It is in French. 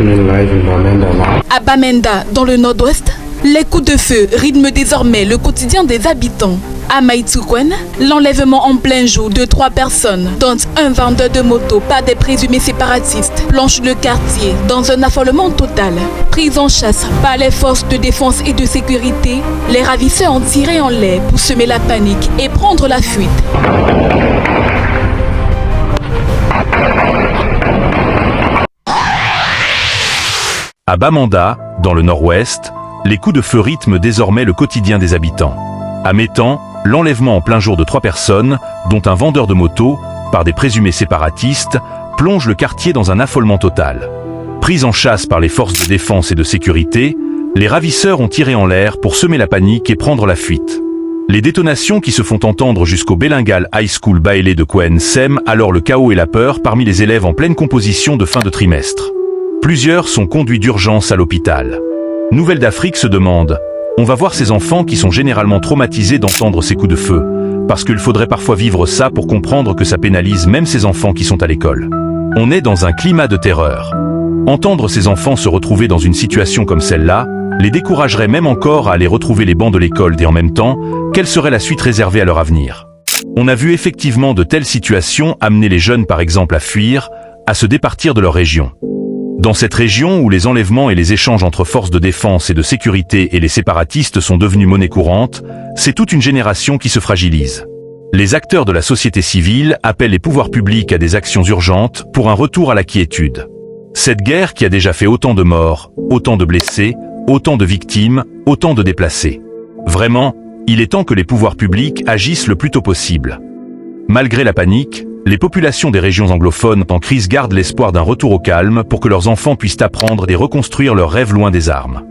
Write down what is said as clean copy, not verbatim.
happening live in Bamenda now. À Bamenda, dans le nord-ouest, les coups de feu rythment désormais le quotidien des habitants. À Maïtoukwen, l'enlèvement en plein jour de 3 personnes, dont un vendeur de moto par des présumés séparatistes, plonge le quartier dans un affolement total. Pris en chasse par les forces de défense et de sécurité, les ravisseurs ont tiré en l'air pour semer la panique et prendre la fuite. À Bamenda, dans le nord-ouest, les coups de feu rythment désormais le quotidien des habitants. À Métan, l'enlèvement en plein jour de 3 personnes, dont un vendeur de moto, par des présumés séparatistes, plonge le quartier dans un affolement total. Pris en chasse par les forces de défense et de sécurité, les ravisseurs ont tiré en l'air pour semer la panique et prendre la fuite. Les détonations qui se font entendre jusqu'au Bellingal High School Baélé de Kwen sèment alors le chaos et la peur parmi les élèves en pleine composition de fin de trimestre. Plusieurs sont conduits d'urgence à l'hôpital. Nouvelle d'Afrique se demande: on va voir ces enfants qui sont généralement traumatisés d'entendre ces coups de feu, parce qu'il faudrait parfois vivre ça pour comprendre que ça pénalise même ces enfants qui sont à l'école. On est dans un climat de terreur. Entendre ces enfants se retrouver dans une situation comme celle-là les découragerait même encore à aller retrouver les bancs de l'école, et en même temps, quelle serait la suite réservée à leur avenir? On a vu effectivement de telles situations amener les jeunes par exemple à fuir, à se départir de leur région. Dans cette région où les enlèvements et les échanges entre forces de défense et de sécurité et les séparatistes sont devenus monnaie courante, c'est toute une génération qui se fragilise. Les acteurs de la société civile appellent les pouvoirs publics à des actions urgentes pour un retour à la quiétude. Cette guerre qui a déjà fait autant de morts, autant de blessés, autant de victimes, autant de déplacés. Vraiment, il est temps que les pouvoirs publics agissent le plus tôt possible. Malgré la panique, les populations des régions anglophones en crise gardent l'espoir d'un retour au calme pour que leurs enfants puissent apprendre et reconstruire leurs rêves loin des armes.